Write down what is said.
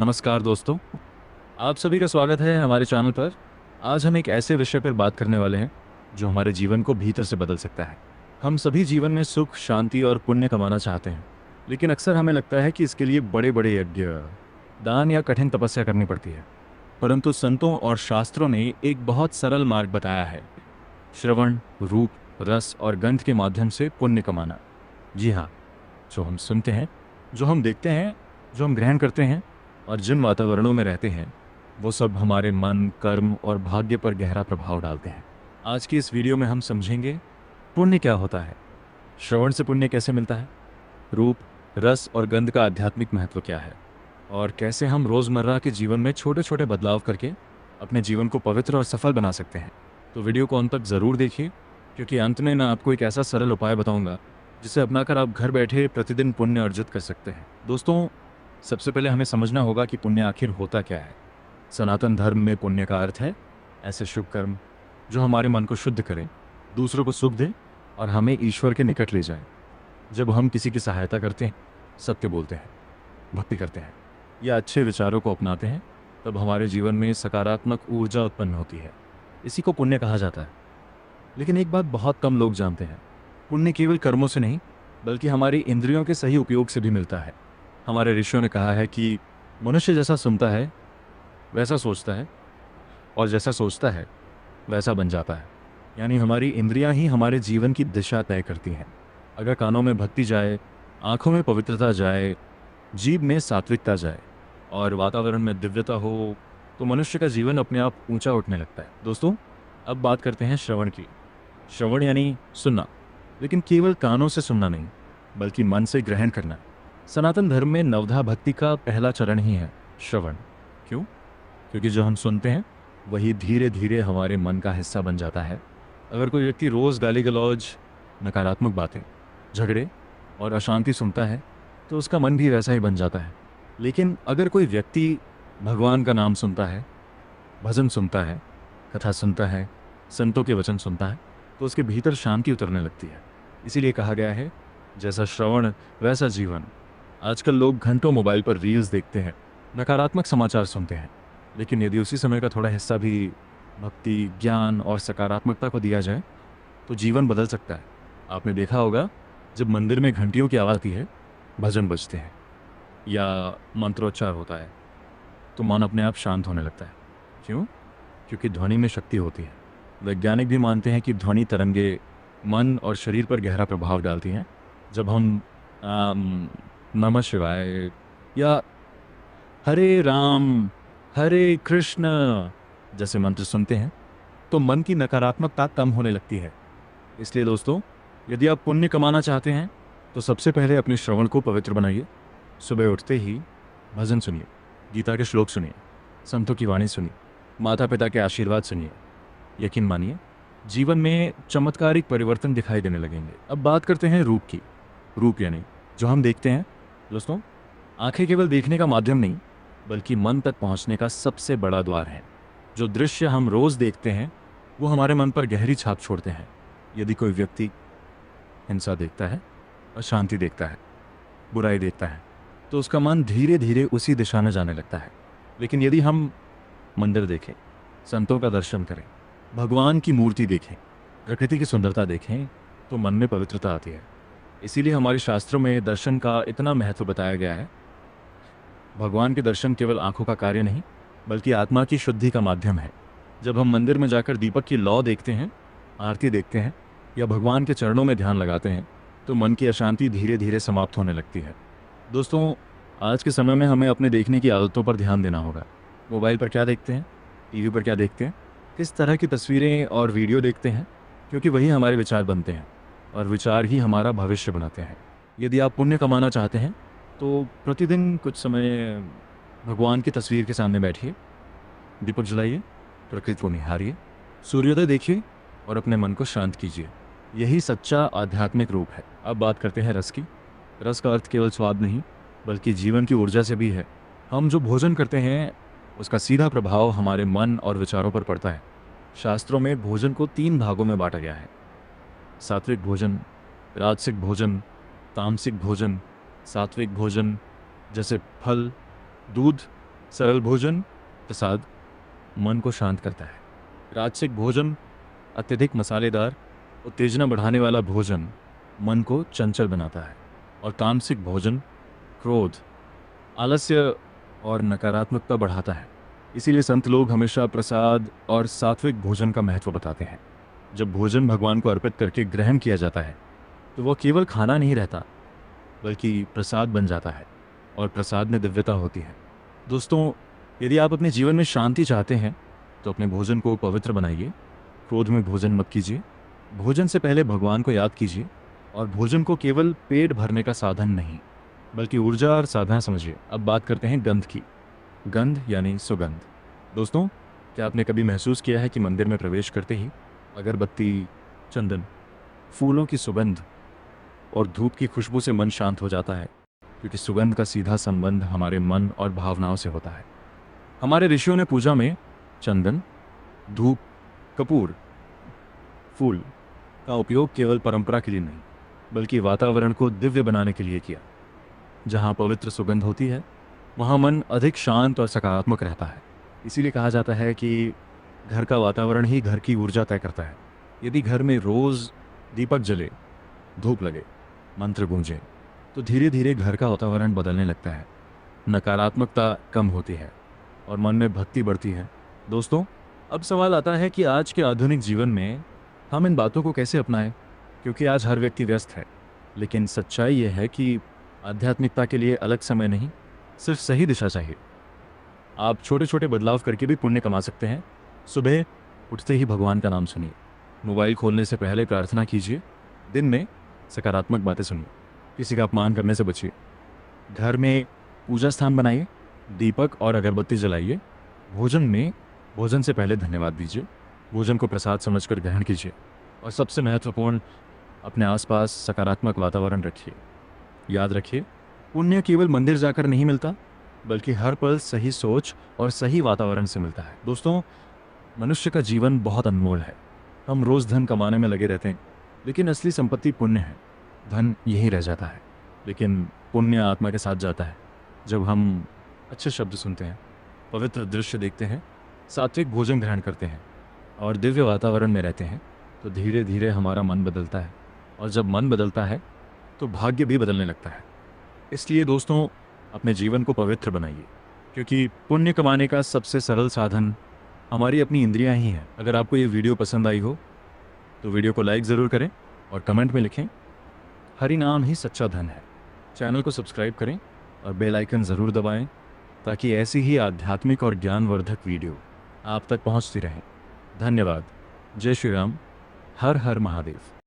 नमस्कार दोस्तों, आप सभी का स्वागत है हमारे चैनल पर। आज हम एक ऐसे विषय पर बात करने वाले हैं जो हमारे जीवन को भीतर से बदल सकता है। हम सभी जीवन में सुख, शांति और पुण्य कमाना चाहते हैं, लेकिन अक्सर हमें लगता है कि इसके लिए बड़े बड़े यज्ञ, दान या कठिन तपस्या करनी पड़ती है। परंतु संतों और शास्त्रों ने एक बहुत सरल मार्ग बताया है। श्रवण, रूप, रस और गंध के माध्यम से पुण्य कमाना। जी हाँ, जो हम सुनते हैं, जो हम देखते हैं, जो हम ग्रहण करते हैं और जिन वातावरणों में रहते हैं, वो सब हमारे मन, कर्म और भाग्य पर गहरा प्रभाव डालते हैं। आज की इस वीडियो में हम समझेंगे पुण्य क्या होता है, श्रवण से पुण्य कैसे मिलता है, रूप, रस और गंध का आध्यात्मिक महत्व क्या है, और कैसे हम रोज़मर्रा के जीवन में छोटे छोटे बदलाव करके अपने जीवन को पवित्र और सफल बना सकते हैं। तो वीडियो को अंत तक ज़रूर देखिए, क्योंकि अंत में मैं आपको एक ऐसा सरल उपाय बताऊंगा जिसे अपनाकर आप घर बैठे प्रतिदिन पुण्य अर्जित कर सकते हैं। दोस्तों, सबसे पहले हमें समझना होगा कि पुण्य आखिर होता क्या है। सनातन धर्म में पुण्य का अर्थ है ऐसे शुभ कर्म जो हमारे मन को शुद्ध करें, दूसरों को सुख दें और हमें ईश्वर के निकट ले जाएं। जब हम किसी की सहायता करते हैं, सत्य बोलते हैं, भक्ति करते हैं या अच्छे विचारों को अपनाते हैं, तब हमारे जीवन में सकारात्मक ऊर्जा उत्पन्न होती है। इसी को पुण्य कहा जाता है। लेकिन एक बात बहुत कम लोग जानते हैं, पुण्य केवल कर्मों से नहीं बल्कि हमारी इंद्रियों के सही उपयोग से भी मिलता है। हमारे ऋषियों ने कहा है कि मनुष्य जैसा सुनता है वैसा सोचता है, और जैसा सोचता है वैसा बन जाता है। यानी हमारी इंद्रियां ही हमारे जीवन की दिशा तय करती हैं। अगर कानों में भक्ति जाए, आंखों में पवित्रता जाए, जीभ में सात्विकता जाए और वातावरण में दिव्यता हो, तो मनुष्य का जीवन अपने आप ऊंचा उठने लगता है। दोस्तों, अब बात करते हैं श्रवण की। श्रवण यानी सुनना, लेकिन केवल कानों से सुनना नहीं बल्कि मन से ग्रहण करना। सनातन धर्म में नवधा भक्ति का पहला चरण ही है श्रवण। क्यों? क्योंकि जो हम सुनते हैं वही धीरे धीरे हमारे मन का हिस्सा बन जाता है। अगर कोई व्यक्ति रोज़ गाली गलौज, नकारात्मक बातें, झगड़े और अशांति सुनता है तो उसका मन भी वैसा ही बन जाता है। लेकिन अगर कोई व्यक्ति भगवान का नाम सुनता है, भजन सुनता है, कथा सुनता है, संतों के वचन सुनता है, तो उसके भीतर शांति उतरने लगती है। इसीलिए कहा गया है, जैसा श्रवण वैसा जीवन। आजकल लोग घंटों मोबाइल पर रील्स देखते हैं, नकारात्मक समाचार सुनते हैं, लेकिन यदि उसी समय का थोड़ा हिस्सा भी भक्ति, ज्ञान और सकारात्मकता को दिया जाए तो जीवन बदल सकता है। आपने देखा होगा, जब मंदिर में घंटियों की आवाज़ आती है, भजन बजते हैं या मंत्रोच्चार होता है, तो मन अपने आप शांत होने लगता है। क्यों? क्योंकि ध्वनि में शक्ति होती है। वैज्ञानिक भी मानते हैं कि ध्वनि तरंगे मन और शरीर पर गहरा प्रभाव डालती हैं। जब हम नमः शिवाय या हरे राम, हरे कृष्ण जैसे मंत्र सुनते हैं तो मन की नकारात्मकता कम होने लगती है। इसलिए दोस्तों, यदि आप पुण्य कमाना चाहते हैं तो सबसे पहले अपने श्रवण को पवित्र बनाइए। सुबह उठते ही भजन सुनिए, गीता के श्लोक सुनिए, संतों की वाणी सुनिए, माता पिता के आशीर्वाद सुनिए। यकीन मानिए, जीवन में चमत्कारिक परिवर्तन दिखाई देने लगेंगे। अब बात करते हैं रूप की। रूप यानी जो हम देखते हैं। दोस्तों, आंखें केवल देखने का माध्यम नहीं बल्कि मन तक पहुंचने का सबसे बड़ा द्वार है। जो दृश्य हम रोज देखते हैं वो हमारे मन पर गहरी छाप छोड़ते हैं। यदि कोई व्यक्ति हिंसा देखता है, अशांति देखता है, बुराई देखता है, तो उसका मन धीरे धीरे उसी दिशा में जाने लगता है। लेकिन यदि हम मंदिर देखें, संतों का दर्शन करें, भगवान की मूर्ति देखें, प्रकृति की सुंदरता देखें, तो मन में पवित्रता आती है। इसीलिए हमारे शास्त्रों में दर्शन का इतना महत्व बताया गया है। भगवान के दर्शन केवल आंखों का कार्य नहीं बल्कि आत्मा की शुद्धि का माध्यम है। जब हम मंदिर में जाकर दीपक की लौ देखते हैं, आरती देखते हैं या भगवान के चरणों में ध्यान लगाते हैं, तो मन की अशांति धीरे धीरे समाप्त होने लगती है। दोस्तों, आज के समय में हमें अपने देखने की आदतों पर ध्यान देना होगा। मोबाइल पर क्या देखते हैं, टीवी पर क्या देखते हैं, किस तरह की तस्वीरें और वीडियो देखते हैं, क्योंकि वही हमारे विचार बनते हैं और विचार ही हमारा भविष्य बनाते हैं। यदि आप पुण्य कमाना चाहते हैं तो प्रतिदिन कुछ समय भगवान की तस्वीर के सामने बैठिए, दीपक जलाइए, प्रकृति को निहारिए, सूर्योदय देखिए और अपने मन को शांत कीजिए। यही सच्चा आध्यात्मिक रूप है। अब बात करते हैं रस की। रस का अर्थ केवल स्वाद नहीं बल्कि जीवन की ऊर्जा से भी है। हम जो भोजन करते हैं उसका सीधा प्रभाव हमारे मन और विचारों पर पड़ता है। शास्त्रों में भोजन को 3 भागों में बांटा गया है: सात्विक भोजन, राजसिक भोजन, तामसिक भोजन। सात्विक भोजन जैसे फल, दूध सरल भोजन प्रसाद मन को शांत करता है। राजसिक भोजन अत्यधिक मसालेदार उत्तेजना बढ़ाने वाला भोजन मन को चंचल बनाता है। और तामसिक भोजन क्रोध आलस्य और नकारात्मकता बढ़ाता है। इसीलिए संत लोग हमेशा प्रसाद और सात्विक भोजन का महत्व बताते हैं। जब भोजन भगवान को अर्पित करके ग्रहण किया जाता है तो वह केवल खाना नहीं रहता बल्कि प्रसाद बन जाता है और प्रसाद में दिव्यता होती है। दोस्तों, यदि आप अपने जीवन में शांति चाहते हैं तो अपने भोजन को पवित्र बनाइए। क्रोध में भोजन मत कीजिए। भोजन से पहले भगवान को याद कीजिए और भोजन को केवल पेट भरने का साधन नहीं बल्कि ऊर्जा और साधना समझिए। अब बात करते हैं गंध की। गंध यानी सुगंध। दोस्तों, क्या आपने कभी महसूस किया है कि मंदिर में प्रवेश करते ही अगरबत्ती, चंदन, फूलों की सुगंध और धूप की खुशबू से मन शांत हो जाता है? क्योंकि सुगंध का सीधा संबंध हमारे मन और भावनाओं से होता है। हमारे ऋषियों ने पूजा में चंदन, धूप, कपूर, फूल का उपयोग केवल परंपरा के लिए नहीं बल्कि वातावरण को दिव्य बनाने के लिए किया। जहाँ पवित्र सुगंध होती है वहाँ मन अधिक शांत और सकारात्मक रहता है। इसीलिए कहा जाता है कि घर का वातावरण ही घर की ऊर्जा तय करता है। यदि घर में रोज़ दीपक जले, धूप लगे, मंत्र गूंजे तो धीरे धीरे घर का वातावरण बदलने लगता है। नकारात्मकता कम होती है और मन में भक्ति बढ़ती है। दोस्तों, अब सवाल आता है कि आज के आधुनिक जीवन में हम इन बातों को कैसे अपनाएं? क्योंकि आज हर व्यक्ति व्यस्त है। लेकिन सच्चाई यह है कि आध्यात्मिकता के लिए अलग समय नहीं, सिर्फ सही दिशा चाहिए। आप छोटे छोटे बदलाव करके भी पुण्य कमा सकते हैं। सुबह उठते ही भगवान का नाम सुनिए। मोबाइल खोलने से पहले प्रार्थना कीजिए। दिन में सकारात्मक बातें सुनिए। किसी का अपमान करने से बचिए। घर में पूजा स्थान बनाइए। दीपक और अगरबत्ती जलाइए। भोजन से पहले धन्यवाद दीजिए। भोजन को प्रसाद समझकर ग्रहण कीजिए। और सबसे महत्वपूर्ण, अपने आसपास सकारात्मक वातावरण रखिए। याद रखिए, पुण्य केवल मंदिर जाकर नहीं मिलता बल्कि हर पल सही सोच और सही वातावरण से मिलता है। दोस्तों, मनुष्य का जीवन बहुत अनमोल है। हम रोज़ धन कमाने में लगे रहते हैं लेकिन असली संपत्ति पुण्य है। धन यही रह जाता है लेकिन पुण्य आत्मा के साथ जाता है। जब हम अच्छे शब्द सुनते हैं, पवित्र दृश्य देखते हैं, सात्विक भोजन ग्रहण करते हैं और दिव्य वातावरण में रहते हैं तो धीरे धीरे हमारा मन बदलता है। और जब मन बदलता है तो भाग्य भी बदलने लगता है। इसलिए दोस्तों, अपने जीवन को पवित्र बनाइए क्योंकि पुण्य कमाने का सबसे सरल साधन हमारी अपनी इंद्रियां ही हैं। अगर आपको ये वीडियो पसंद आई हो तो वीडियो को लाइक ज़रूर करें और कमेंट में लिखें, हरि नाम ही सच्चा धन है। चैनल को सब्सक्राइब करें और बेल आइकन ज़रूर दबाएं ताकि ऐसी ही आध्यात्मिक और ज्ञानवर्धक वीडियो आप तक पहुंचती रहें। धन्यवाद। जय श्री राम। हर हर महादेव।